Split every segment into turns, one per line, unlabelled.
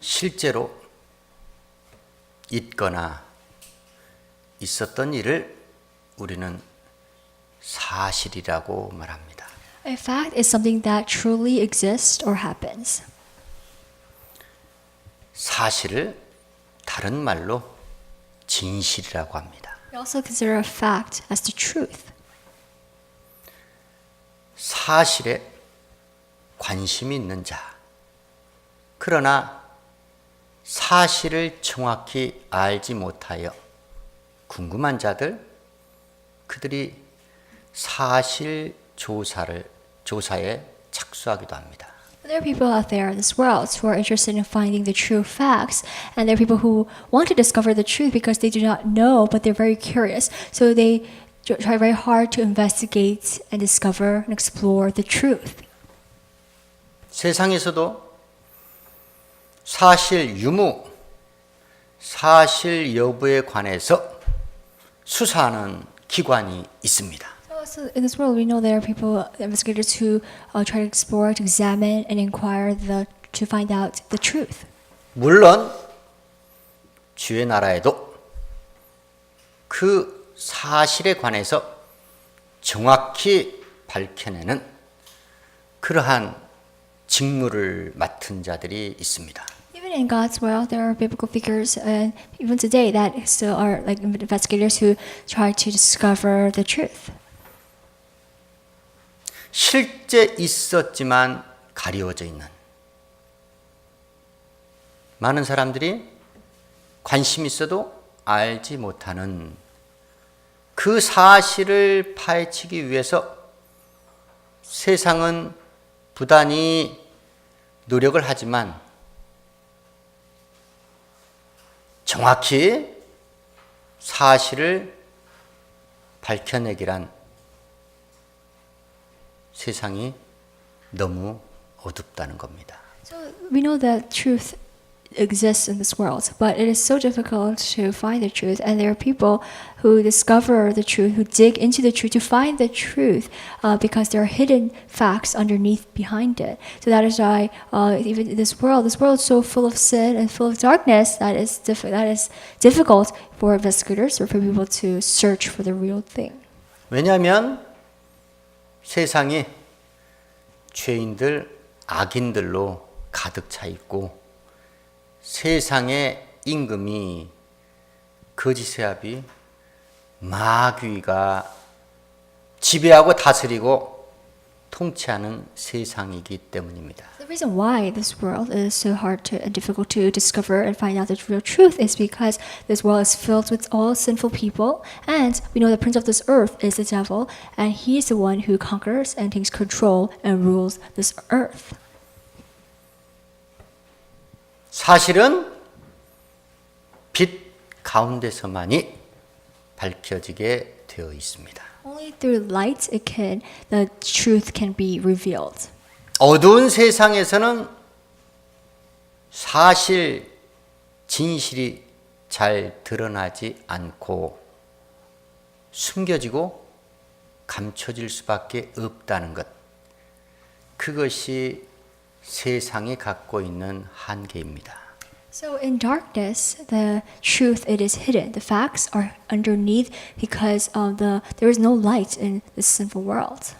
실제로 있거나 있었던 일을 우리는 사실이라고 말합니다.
A fact is something that truly exists or happens.
사실을 다른 말로 진실이라고 합니다.
We also consider a fact as the truth.
사실에 관심이 있는 자, 그러나 사실을 정확히 알지 못하여 궁금한 자들, 그들이 사실 조사에 착수하기도 합니다.
There are people out there in this world who are interested in finding the true facts, and there are people who want to discover the truth because they do not know, but they're very curious. So they try very hard to investigate and discover and explore the truth.
세상에서도 사실 유무, 사실 여부에 관해서 수사하는 기관이 있습니다.
So in this world, we know there are people, investigators who try to explore, to examine, and inquire to find out the truth.
물론 주의 나라에도 그 사실에 관해서 정확히 밝혀내는 그러한 직무를 맡은 자들이 있습니다.
Even in God's world, there are biblical figures, and even today, that still are like investigators who try to discover the truth.
실제 있었지만 가리워져 있는 많은 사람들이 관심 있어도 알지 못하는 그 사실을 파헤치기 위해서 세상은 부단히 노력을 하지만 정확히 사실을 밝혀내기란 세상이 너무 어둡다는 겁니다.
So we know that truth exists in this world, but it is so difficult to find the truth, and there are people who discover the truth, who dig into the truth to find the truth, because there are hidden facts underneath behind it. So that is why even in this world is so full of sin and full of darkness that is difficult for investigators or for people to search for the real thing.
왜냐하면 세상이 죄인들, 악인들로 가득 차 있고 세상의 임금이 거짓의 압이 마귀가 지배하고 다스리고 통치하는 세상이기 때문입니다.
The reason why this world is so hard and difficult to discover and find out the real truth is because this world is filled with all sinful people, and we know the prince of this earth is the devil, and he is the one who conquers and takes control and rules this earth.
사실은 빛 가운데서만이 밝혀지게 되어 있습니다.
Only through light the truth can be revealed.
어두운 세상에서는 사실, 진실이 잘 드러나지 않고 숨겨지고 감춰질 수밖에 없다는 것. 그것이 세상이 갖고 있는 한계입니다.
So in darkness, the truth it is hidden. The facts are underneath because there is no light in this sinful world.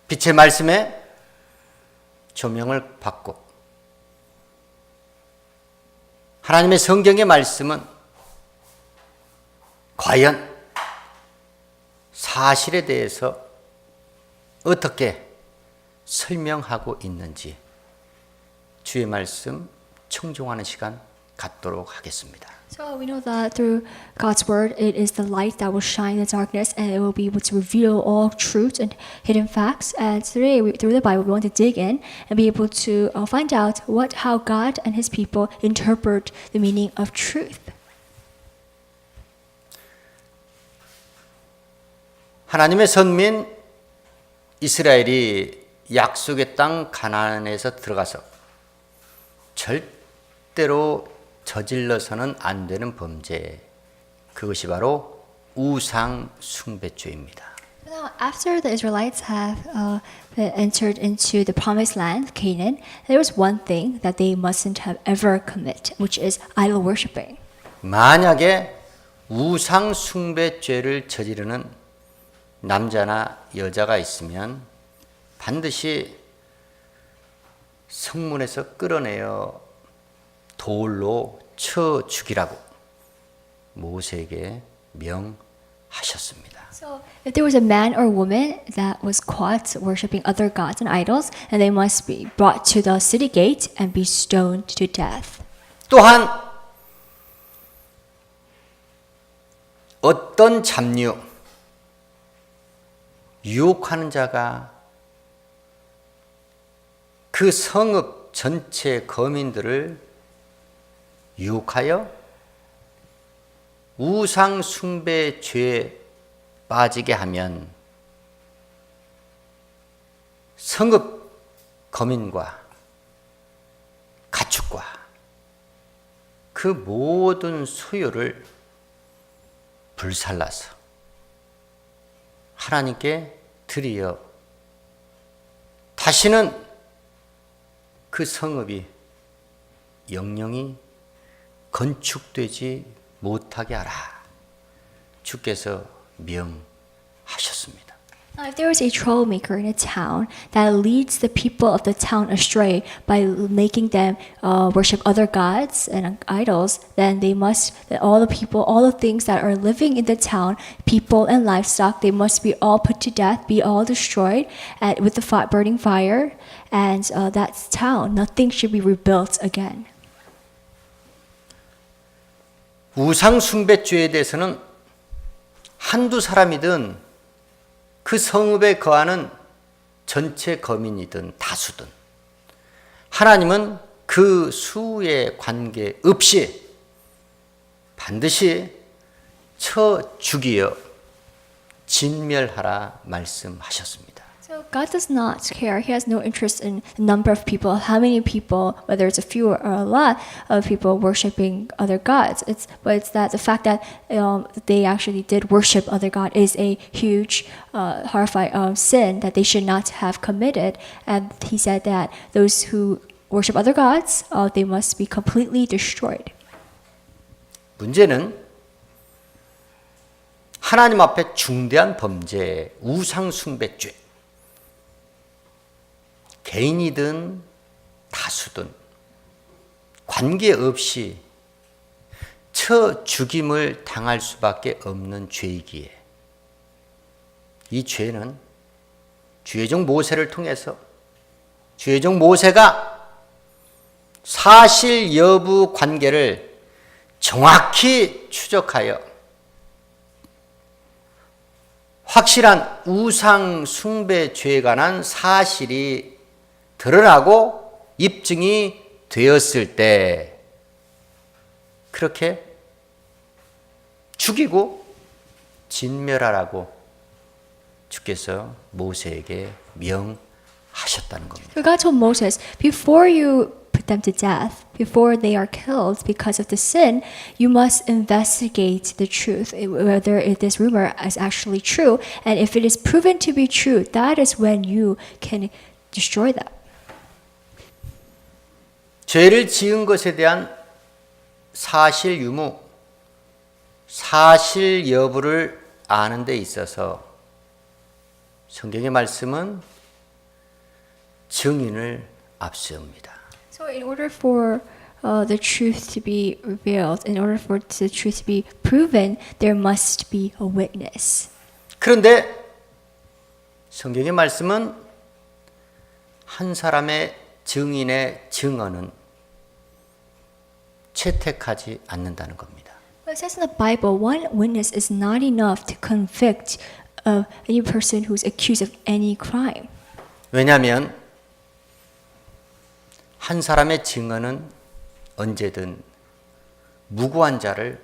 빛의 말씀에 조명을 받고 하나님의 성경의 말씀은 과연 사실에 대해서 어떻게 설명하고 있는지 주의 말씀 청종하는 시간 갖도록 하겠습니다.
So we know that through God's word, it is the light that will shine in the darkness, and it will be able to reveal all truth and hidden facts. And today, through the Bible, we want to dig in and be able to find out how God and His people interpret the meaning of truth.
하나님의 선민 이스라엘이 약속의 땅 가나안에서 들어가서 절대로 저질러서는 안 되는 범죄, 그것이 바로 우상 숭배죄입니다.
Now, after the Israelites have entered into the promised land, Canaan, there was one thing that they mustn't have ever commit, which is idol worshiping.
만약에 우상 숭배 죄를 저지르는 남자나 여자가 있으면 반드시 성문에서 끌어내어 돌로 쳐 죽이라고 모세에게 명하셨습니다.
So, if there was a man or woman that was caught worshiping other gods and idols, and they must be brought to the city gate and be stoned to death.
또한 어떤 잡류, 유혹하는 자가 그 성읍 전체 거민들을 유혹하여 우상 숭배 죄에 빠지게 하면 성읍 거민과 가축과 그 모든 소유를 불살라서 하나님께 드리어 다시는 그 성읍이 영영이 건축되지 못하게 하라. 주께서 명하셨습니다.
Now, if there is a troublemaker in a town that leads the people of the town astray by making them worship other gods and idols, then they must, that all the people, all the things that are living in the town, people and livestock, they must be all put to death, be all destroyed with the burning fire, and that town, nothing should be rebuilt again.
우상 숭배죄에 대해서는 한두 사람이든 그 성읍에 거하는 전체 거민이든 다수든 하나님은 그 수에 관계없이 반드시 쳐 죽이어 진멸하라 말씀하셨습니다.
So God does not care. He has no interest in the number of people, how many people, whether it's a few or a lot of people worshiping other gods. But it's that the fact that they actually did worship other god is a huge, horrifying sin that they should not have committed. And he said that those who worship other gods, they must be completely destroyed.
문제는 하나님 앞에 중대한 범죄, 우상 숭배죄. 개인이든 다수든 관계없이 쳐 죽임을 당할 수밖에 없는 죄이기에 이 죄는 주의 종 모세를 통해서 주의 종 모세가 사실 여부 관계를 정확히 추적하여 확실한 우상 숭배 죄에 관한 사실이 드러나고 입증이 되었을 때 그렇게 죽이고 진멸하라고 주께서 모세에게 명하셨다는 겁니다.
So God told Moses, before you put them to death, before they are killed because of the sin, you must investigate the truth, whether this rumor is actually true. And if it is proven to be true, that is when you can destroy them.
죄를 지은 것에 대한 사실 유무, 사실 여부를 아는 데 있어서 성경의 말씀은 증인을 앞세웁니다.
So in order for the truth to be revealed, in order for the truth to be proven, there must be a witness.
그런데 성경의 말씀은 한 사람의 증인의 증언은 채택하지 않는다는 겁니다.
But it says in the Bible, one witness is not enough to convict any person who is accused of any crime.
왜냐하면 한 사람의 증언은 언제든 무고한 자를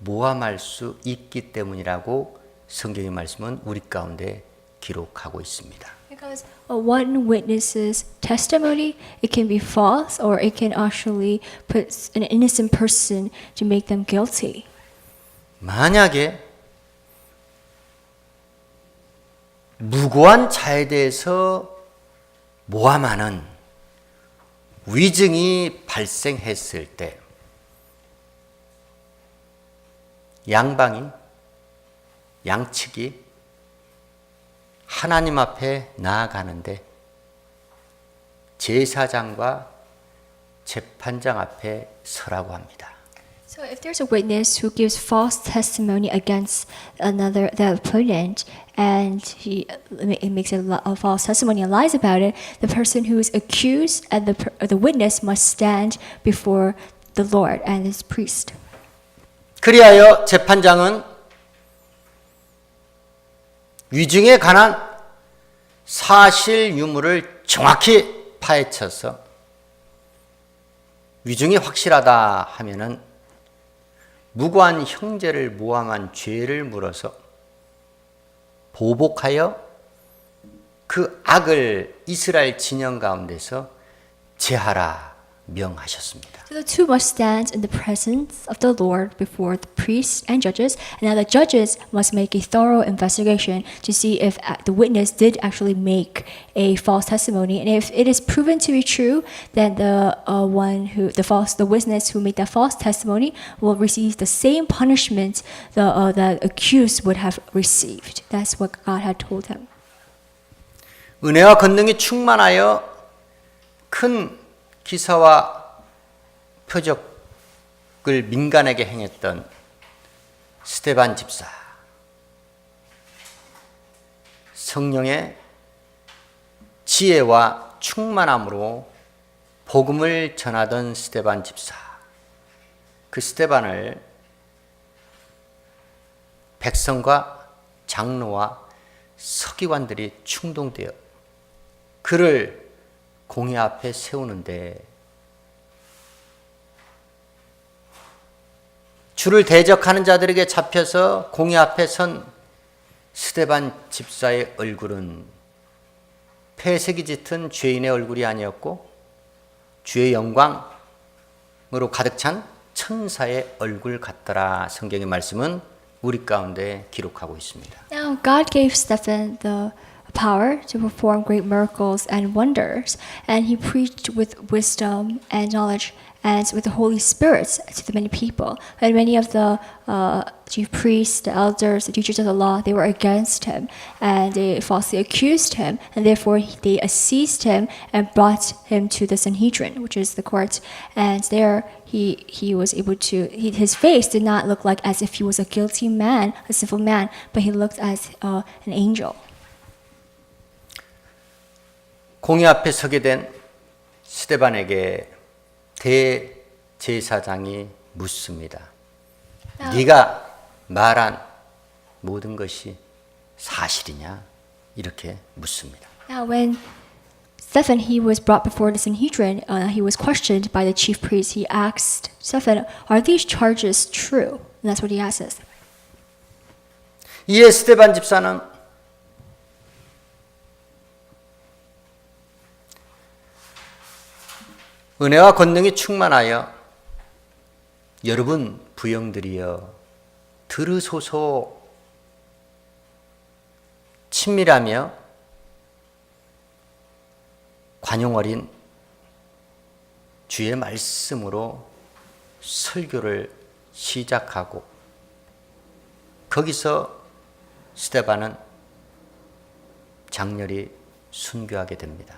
모함할 수 있기 때문이라고 성경의 말씀은 우리 가운데 기록하고 있습니다.
Because one witness's testimony, it can be false or it can actually put an innocent person to make them guilty.
만약에 무고한 자에 대해서 모함하는 위증이 발생했을 때 양측이 하나님 앞에 나아가는데 제사장과 재판장 앞에 서라고 합니다.
So if there's a witness who gives false testimony against the opponent, and he makes a false testimony and lies about it, the person who is accused and the witness must stand before the Lord and his priest.
그리하여 재판장은 위증에 관한 사실 유무를 정확히 파헤쳐서 위증이 확실하다 하면은 무고한 형제를 모함한 죄를 물어서 보복하여 그 악을 이스라엘 진영 가운데서 제하라 명하셨습니다.
So the two must stand in the presence of the Lord before the priests and judges, and now the judges must make a thorough investigation to see if the witness did actually make a false testimony, and if it is proven to be true, then the witness who made that false testimony will receive the same punishment the accused would have received. That's what God had told him.
은혜와 권능이 충만하여 큰 기사와 표적을 민간에게 행했던 스데반 집사, 성령의 지혜와 충만함으로 복음을 전하던 스데반 집사, 그 스데반을 백성과 장로와 서기관들이 충동되어 그를 공회 앞에 세우는데 주를 대적하는 자들에게 잡혀서 공회 앞에 선 스데반 집사의 얼굴은 폐색이 짙은 죄인의 얼굴이 아니었고 주의 영광으로 가득 찬 천사의 얼굴 같더라. 성경의 말씀은 우리 가운데 기록하고 있습니다.
Now God gave Stephen the power to perform great miracles and wonders, and he preached with wisdom and knowledge and with the Holy Spirit to the many people. And many of the chief priests, the elders, the teachers of the law, they were against him, and they falsely accused him, and therefore they seized him and brought him to the Sanhedrin, which is the court. And there he was able to, his face did not look like as if he was a guilty man, a sinful man, but he looked as an angel.
공회 앞에 서게 된 스데반에게 대제사장이 묻습니다. 네가 말한 모든 것이 사실이냐? 이렇게 묻습니다.
Now when Stephen, he was brought before the Sanhedrin, he was questioned by the chief priest. He asked Stephen, are these charges true? And that's what he asks.
이에 스데반 집사는 은혜와 권능이 충만하여 여러분 부영들이여 들으소서. 친밀하며 관용 어린 주의 말씀으로 설교를 시작하고 거기서 스데반은 장렬히 순교하게 됩니다.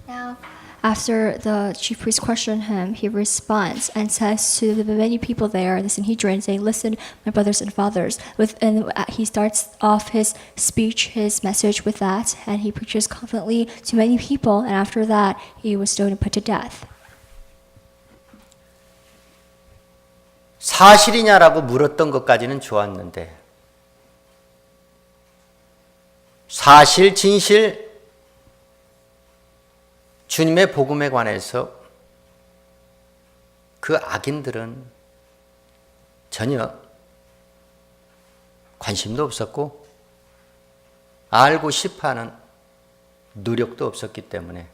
Now, after the chief priest questioned him, he responds and says to the many people there, the Sanhedrin, saying, "Listen, my brothers and fathers." And he starts off his speech, his message with that, and he preaches confidently to many people. And after that, he was stoned and put to death.
사실이냐라고 물었던 것까지는 좋았는데 사실, 진실, 주님의 복음에 관해서 그 악인들은 전혀 관심도 없었고 알고 싶어하는 노력도 없었기 때문에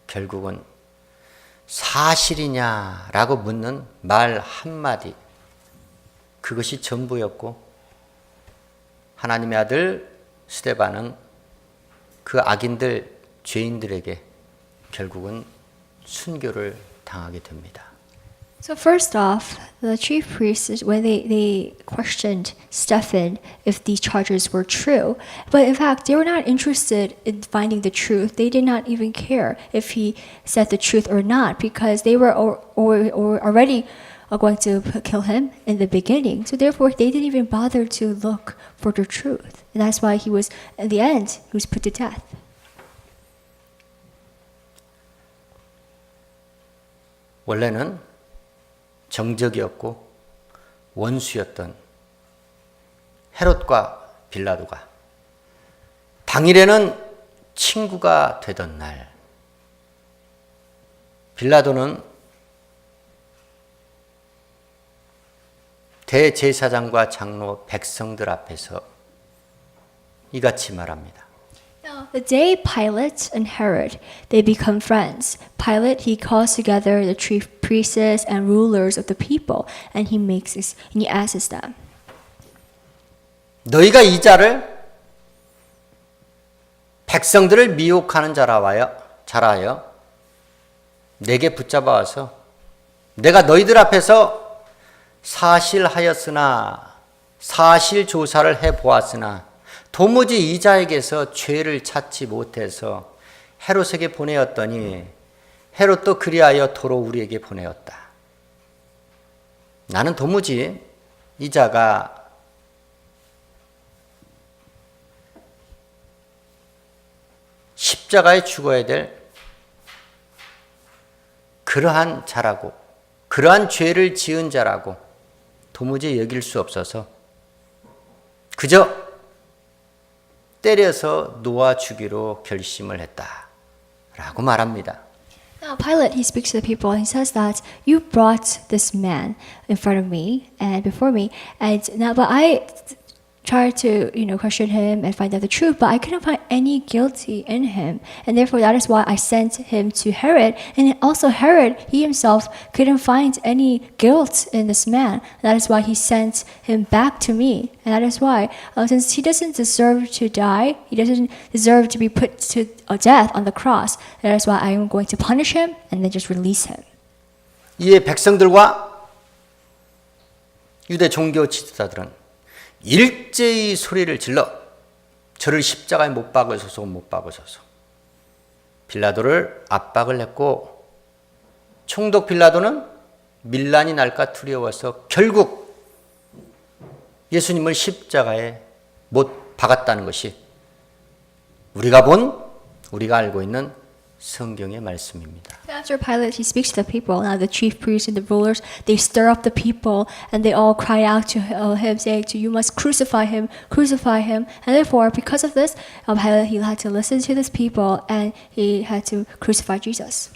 결국은 사실이냐라고 묻는 말 한마디, 그것이 전부였고 하나님의 아들 스데반은 그 악인들, 죄인들에게 결국은 순교를 당하게 됩니다.
So first off, the chief priests, when they questioned Stephen if these charges were true, but in fact, they were not interested in finding the truth. They did not even care if he said the truth or not, because they were already going to kill him in the beginning. So therefore, they didn't even bother to look for the truth. And that's why he was, in the end, he was put to death.
원래는 정적이었고 원수였던 헤롯과 빌라도가 당일에는 친구가 되던 날, 빌라도는 대제사장과 장로 백성들 앞에서 이같이 말합니다.
Now, the day Pilate and Herod, they become friends. Pilate, he calls together the chief priests and rulers of the people, and he asks them,
너희가 이 자를 백성들을 미혹하는 자라하여 내게 붙잡아 와서 내가 너희들 앞에서 사실하였으나 사실 조사를 해 보았으나 도무지 이 자에게서 죄를 찾지 못해서 헤롯에게 보내었더니 헤롯도 그리하여 도로 우리에게 보내었다. 나는 도무지 이 자가 십자가에 죽어야 될 그러한 자라고, 그러한 죄를 지은 자라고 도무지 여길 수 없어서 그저 때려서 놓아 주기로 결심을 했다 라고 말합니다.
Now Pilate, he speaks to the people and he says that you brought this man in front of me and before me, and now but I tried to question him and find out the truth, but I couldn't find any guilty in him, and therefore that is why I sent him to Herod, and also Herod, he himself couldn't find any guilt in this man. That is why he sent him back to me, and that is why since he doesn't deserve to die, he doesn't deserve to be put to death on the cross, that is why I am going to punish him and then just release him.
이에 백성들과 유대 종교 지도자들은 일제히 소리를 질러 저를 십자가에 못 박으소서 못 박으소서. 빌라도를 압박을 했고 총독 빌라도는 밀란이 날까 두려워서 결국 예수님을 십자가에 못 박았다는 것이 우리가 알고 있는 성경의 말씀입니다.
After Pilate, he speaks to the people. Now the chief priests and the rulers, they stir up the people, and they all cry out to him, saying, "You must crucify him, crucify him." And therefore, because of this, Pilate, he had to listen to these people, and he had to crucify Jesus.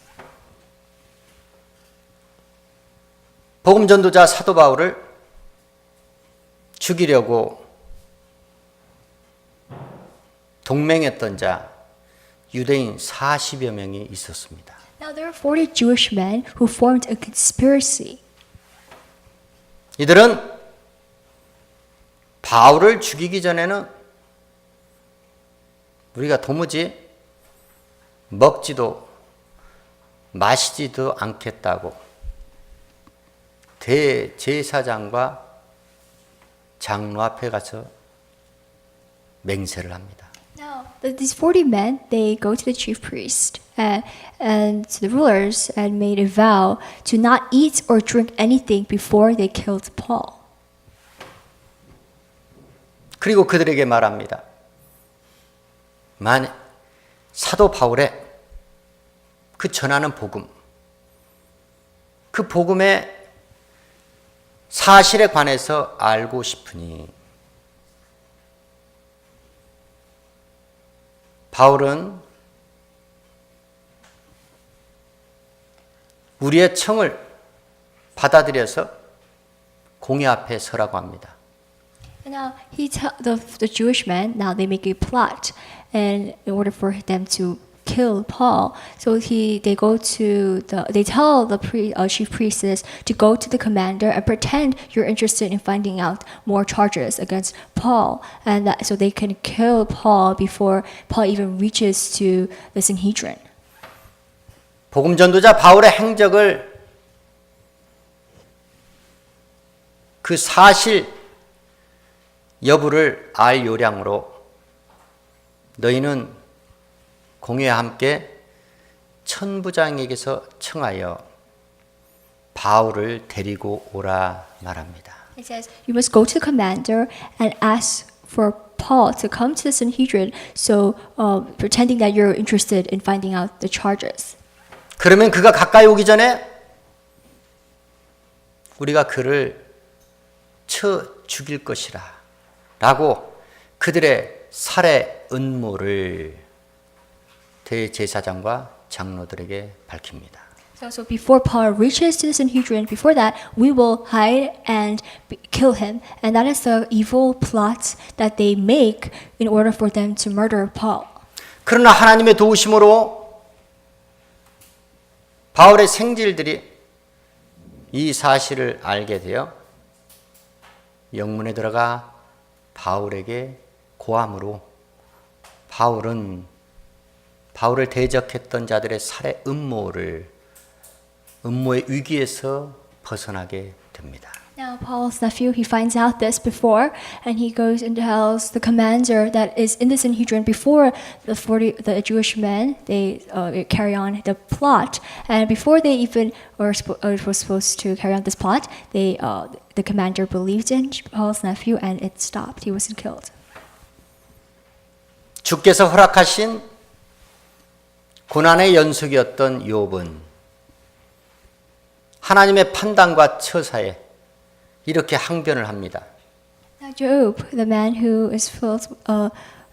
복음 전도자 사도 바울을 죽이려고 동맹했던 자 유대인 40여 명이 있었습니다.
Now there are 40 Jewish men who formed a conspiracy.
이들은 바울을 죽이기 전에는 우리가 도무지 먹지도 마시지도 않겠다고 대제사장과 장로 앞에 가서 맹세를 합니다.
Now, these 40 men, they go to the chief priest and to the rulers and made a vow to not eat or drink anything before they killed Paul.
그리고 그들에게 말합니다. 사도 바울의 그 전하는 복음, 그 복음의 사실에 관해서 알고 싶으니 바울은 우리의 청을 받아들여서 공회 앞에 서라고 합니다.
And now the Jewish men, now they make a plot and in order for them to kill Paul. So they tell the chief priestess to go to the commander and pretend you're interested in finding out more charges against Paul, and so they can kill Paul before Paul even reaches to the Sanhedrin.
복음 전도자 바울의 행적을 그 사실 여부를 알 요량으로 너희는 공회와 함께 천부장에게서 청하여 바울을 데리고 오라 말합니다.
It says, you must go to the commander and ask for Paul to come to the Sanhedrin, so pretending that you're interested in finding out the charges.
그러면 그가 가까이 오기 전에 우리가 그를 쳐 죽일 것이라 라고 그들의 살해 음모를 대제사장과 장로들에게 밝힙니다.
So before Paul reaches to the Sanhedrin, before that, we will hide and kill him. And that is the evil plot that they make in order for them to murder Paul.
그러나 하나님의 도우심으로 바울의 생질들이 이 사실을 알게 되어 영문에 들어가 바울에게 고함으로 바울을 대적했던 자들의 살해 음모의 위기에서 벗어나게 됩니다.
Now Paul's nephew, he finds out this before, and he goes and tells the commander that is in the Sanhedrin before the Jewish men, they carry on the plot, and before they even were supposed to carry on this plot, the commander believed in Paul's nephew, and it stopped. He wasn't killed.
주께서 허락하신 고난의 연속이었던 욥은 하나님의 판단과 처사에 이렇게 항변을 합니다.
Now Job, the man who is filled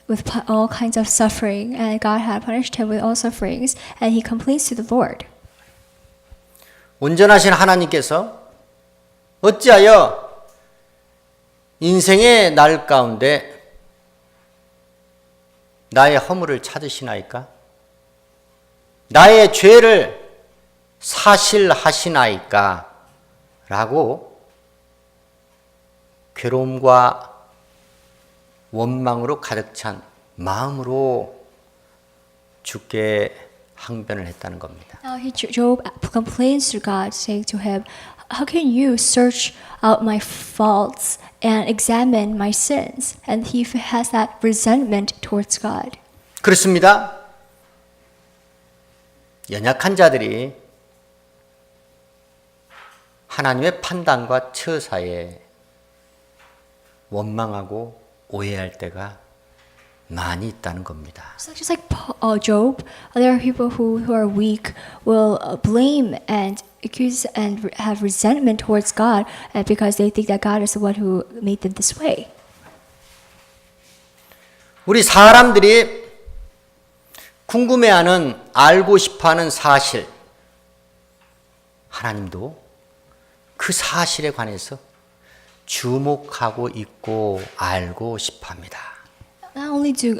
with all kinds of suffering, and God had punished him with all sufferings, and he complains to the Lord.
온전하신 하나님께서 어찌하여 인생의 날 가운데 나의 허물을 찾으시나이까? 나의 죄를 사실하시나이까? 라고 괴로움과 원망으로 가득 찬 마음으로 주께 항변을 했다는 겁니다.
Now Job complains to God, saying to him, "How can you search out my faults and examine my sins?" And he has that resentment towards God.
그렇습니다. 연약한 자들이 하나님의 판단과 처사에 원망하고 오해할 때가 많이 있다는 겁니다.
So just like Job, there are people who are weak will blame and accuse and have resentment towards God because they think that God is the one who made them this way.
우리 사람들이 궁금해하는 알고 싶어하는 사실, 하나님도 그 사실에 관해서 주목하고 있고 알고 싶어합니다.
Not only do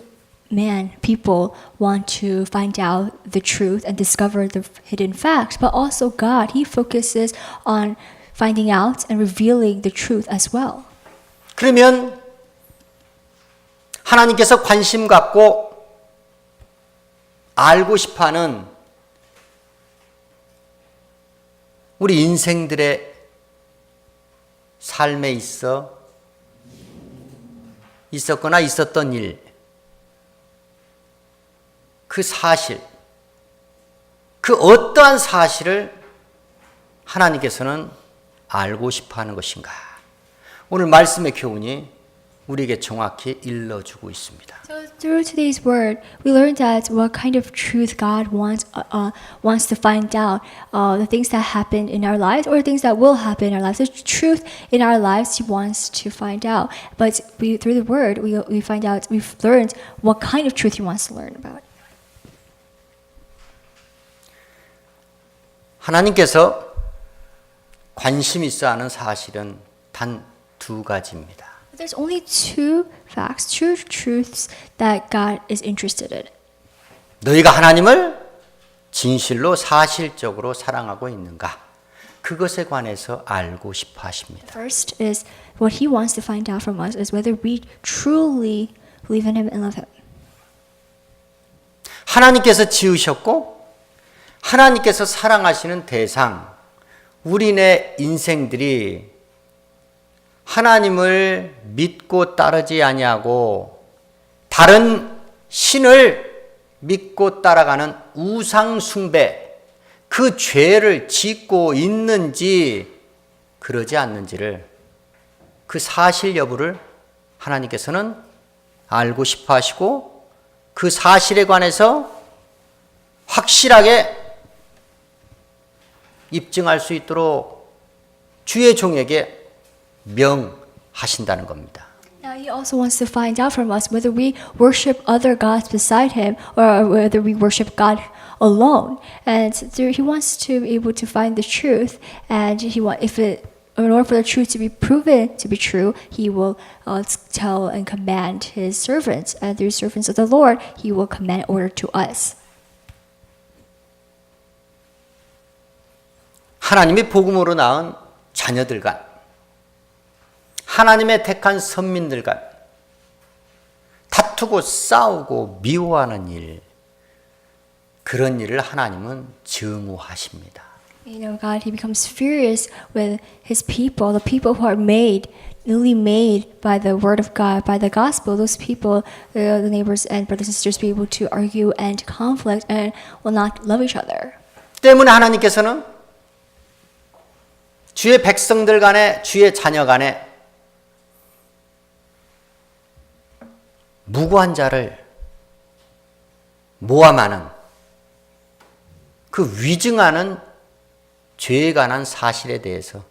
people want to find out the truth and discover the hidden facts, but also God, He focuses on finding out and revealing the truth as well.
그러면 하나님께서 관심 갖고 알고 싶어하는 우리 인생들의 삶에 있었거나 있었던 일, 그 사실, 그 어떠한 사실을 하나님께서는 알고 싶어 하는 것인가? 오늘 말씀의 교훈이 우리에게 정확히 일러주고 있습니다.
So through today's word, we learned that what kind of truth God wants to find out, the things that happened in our lives or things that will happen in our lives. The truth in our lives He wants to find out. But through the word, we've learned what kind of truth He wants to learn about.
하나님께서 관심 있어 하는 사실은 단 두 가지입니다.
There's only two facts, two truths that God is interested in.
너희가 하나님을 진실로 사실적으로 사랑하고 있는가? 그것에 관해서 알고 싶어 하십니다.
First is what he wants to find out from us is whether we truly believe in him and love him.
하나님께서 지으셨고 하나님께서 사랑하시는 대상, 우리네 인생들이 하나님을 믿고 따르지 아니하고 다른 신을 믿고 따라가는 우상 숭배, 그 죄를 짓고 있는지 그러지 않는지를, 그 사실 여부를 하나님께서는 알고 싶어 하시고 그 사실에 관해서 확실하게 입증할 수 있도록 주의 종에게 명하신다는 겁니다.
Now he also wants to find out from us whether we worship other gods beside him or whether we worship God alone. And he wants to be able to find the truth, and in order for the truth to be proven to be true, he will tell and command his servants, and through servants of the Lord, he will command order to us.
하나님이 복음으로 낳은 자녀들 간, 하나님의 택한 선민들 간 다투고 싸우고 미워하는 일, 그런 일을 하나님은 증오하십니다.
You know, God, he becomes furious with his people, the people who are newly made by the word of God, by the gospel. Those people, the neighbors and brothers and sisters, be able to argue and conflict and will not love each other.
때문에 하나님께서는 주의 백성들 간에, 주의 자녀 간에 무고한 자를 모함하는, 그 위증하는 죄에 관한 사실에 대해서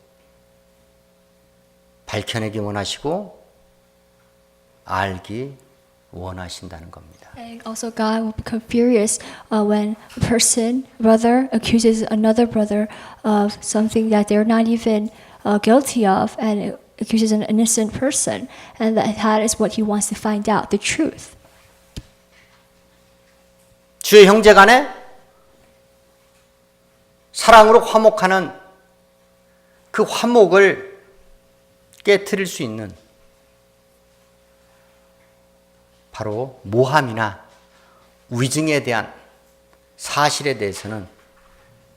밝혀내기 원하시고 알기 원하신다는 겁니다.
And also God will become furious when a brother accuses another brother of something that they're not even guilty of, and accuses an innocent person, and that is what he wants to find out, the truth.
주의 형제 간에 사랑으로 화목하는 그 화목을 깨트릴 수 있는 바로 모함이나 위증에 대한 사실에 대해서는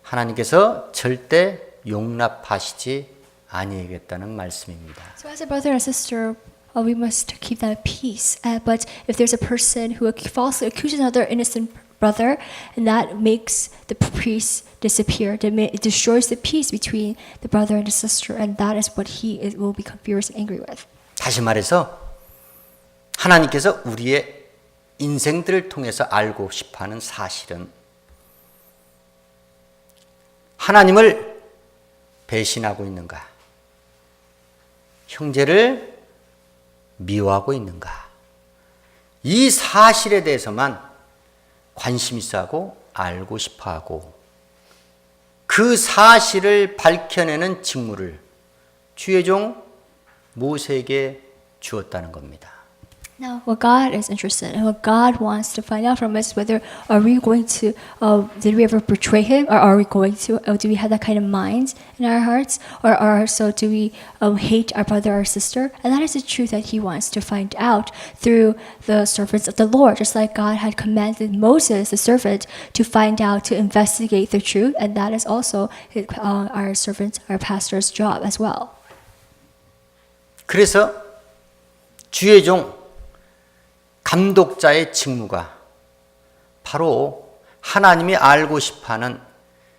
하나님께서 절대 용납하시지 아니하겠다는 말씀입니다.
So as a brother and sister, we must keep that peace. But if there's a person who falsely accuses another innocent brother, and that makes the peace disappear, it destroys the peace between the brother and the sister, and that is what will become furious and angry with.
다시 말해서 하나님께서 우리의 인생들을 통해서 알고 싶어하는 사실은 하나님을 배신하고 있는가? 형제를 미워하고 있는가? 이 사실에 대해서만 관심 있어 하고 알고 싶어 하고 그 사실을 밝혀내는 직무를 주의 종 모세에게 주었다는 겁니다.
Now, what God is interested in, what God wants to find out from us, whether are we going to, did we ever betray Him, or are we going to, do we have that kind of mind in our hearts, or so do we hate our brother or sister? And that is the truth that He wants to find out through the servants of the Lord, just like God had commanded Moses, the servant, to find out, to investigate the truth, and that is also our servant, our pastor's job as well.
그래서 주의 종 감독자의 직무가 바로 하나님이 알고 싶어하는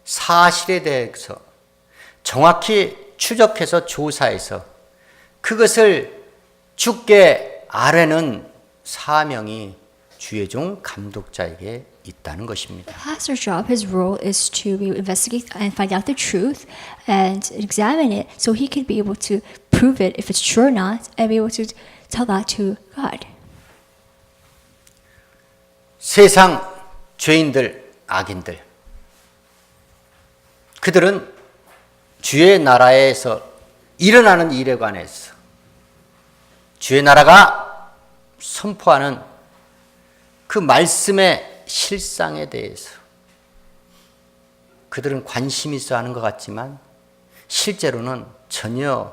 사실에 대해서 정확히 추적해서 조사해서 그것을 주께 아뢰는 사명이 주의 종 감독자에게 있다는 것입니다.
The pastor's job, his role is to investigate and find out the truth and examine it so he can be able to prove it if it's true or not and be able to tell that to God.
세상 죄인들, 악인들, 그들은 주의 나라에서 일어나는 일에 관해서 주의 나라가 선포하는 그 말씀에 실상에 대해서 그들은 관심 있어 하는 것 같지만 실제로는 전혀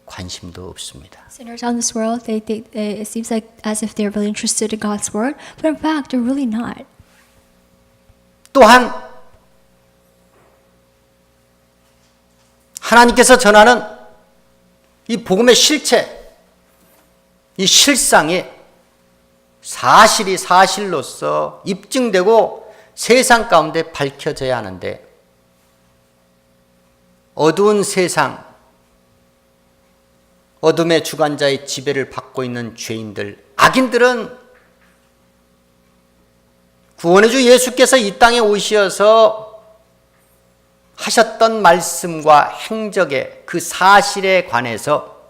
관심도 없습니다.
Sinners on this world, it seems like as if they're really interested in God's word, but in fact, they're really not.
또한 하나님께서 전하는 이 복음의 실체, 이 실상이 사실이 사실로서 입증되고 세상 가운데 밝혀져야 하는데 어두운 세상, 어둠의 주관자의 지배를 받고 있는 죄인들, 악인들은 구원의 주 예수께서 이 땅에 오셔서 하셨던 말씀과 행적의 그 사실에 관해서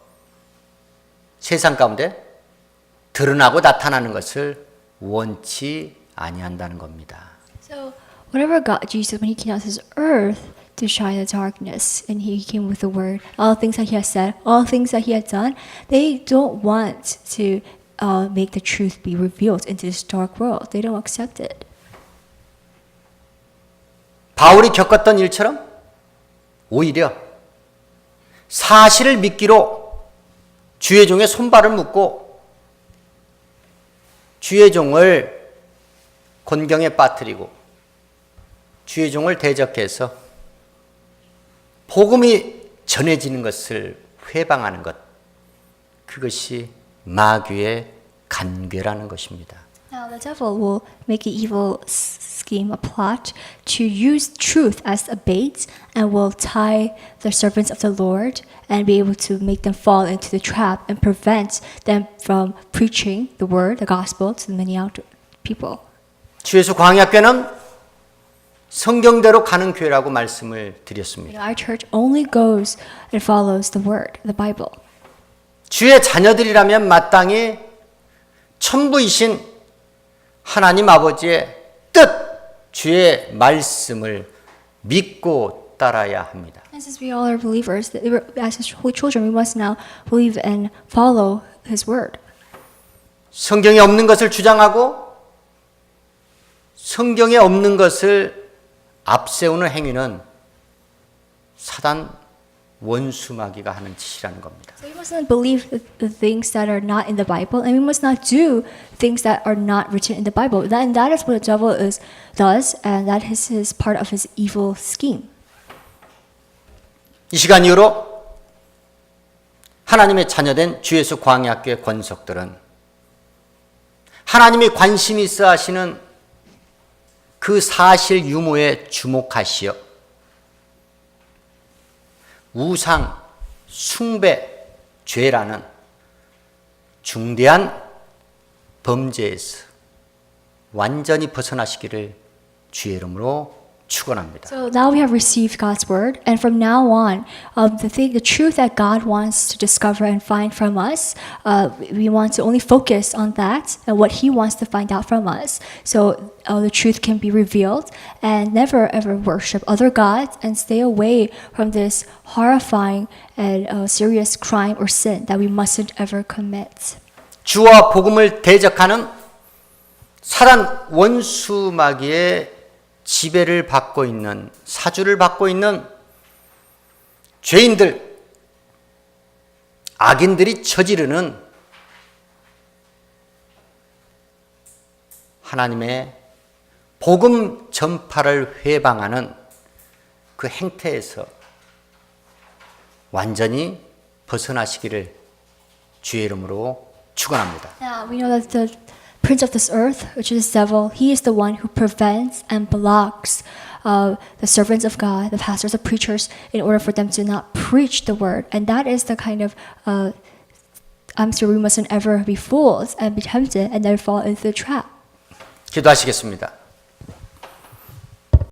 세상 가운데 드러나고 나타나는 것을 원치 아니한다는 겁니다.
So, whatever God, Jesus, when He came out to this earth to shine the darkness, and He came with the word, all things that He has said, all things that He had done, they don't want to make the truth be revealed into this dark world. They don't accept it.
바울이 겪었던 일처럼 오히려 사실을 믿기로 주의 종의 손발을 묶고 주의 종을 곤경에 빠뜨리고 주의 종을 대적해서 복음이 전해지는 것을 회방하는 것, 그것이 마귀의 간궤라는 것입니다.
Now the devil will make an evil scheme, a plot, to use truth as a bait and will tie the servants of the Lord and be able to make them fall into the trap and prevent them from preaching the word, the gospel, to the many out people.
주 예수 광야교회는 성경대로 가는 교회라고 말씀을 드렸습니다.
Our church only goes and follows the word, the Bible.
주의 자녀들이라면 마땅히 천부이신 하나님 아버지의 뜻, 주의 말씀을 믿고 따라야 합니다.
And since we all are believers, as His holy children, we must now believe and follow His word.
성경에 없는 것을 주장하고 성경에 없는 것을 앞세우는 행위는 사단 원수마귀가 하는 짓이라는 겁니다.
So we must not believe the things that are not in the Bible, and we must not do things that are not written in the Bible. That is what the devil does, and that is his part of his evil scheme.
이 시간 이후로 하나님의 자녀된 주 예수 광야교회 권속들은 하나님이 관심 있어 하시는 그 사실 유무에 주목하시어 우상, 숭배, 죄라는 중대한 범죄에서 완전히 벗어나시기를 주의 이름으로 축원합니다.
So now we have received God's word, and from now on, the truth that God wants to discover and find from us, we want to only focus on that and what He wants to find out from us. So the truth can be revealed, and never ever worship other gods, and stay away from this horrifying and serious crime or sin that we mustn't ever commit.
주와 복음을 대적하는 사단 원수 마귀의 지배를 받고 있는, 사주를 받고 있는 죄인들, 악인들이 저지르는 하나님의 복음 전파를 회방하는 그 행태에서 완전히 벗어나시기를 주의 이름으로 축원합니다.
Now we know that the prince of this earth, which is the devil, he is the one who prevents and blocks the servants of God, the pastors, the preachers, in order for them to not preach the word. And that is the kind of, I'm sure we mustn't ever be fooled and be tempted and never fall into the trap.
기도하시겠습니다.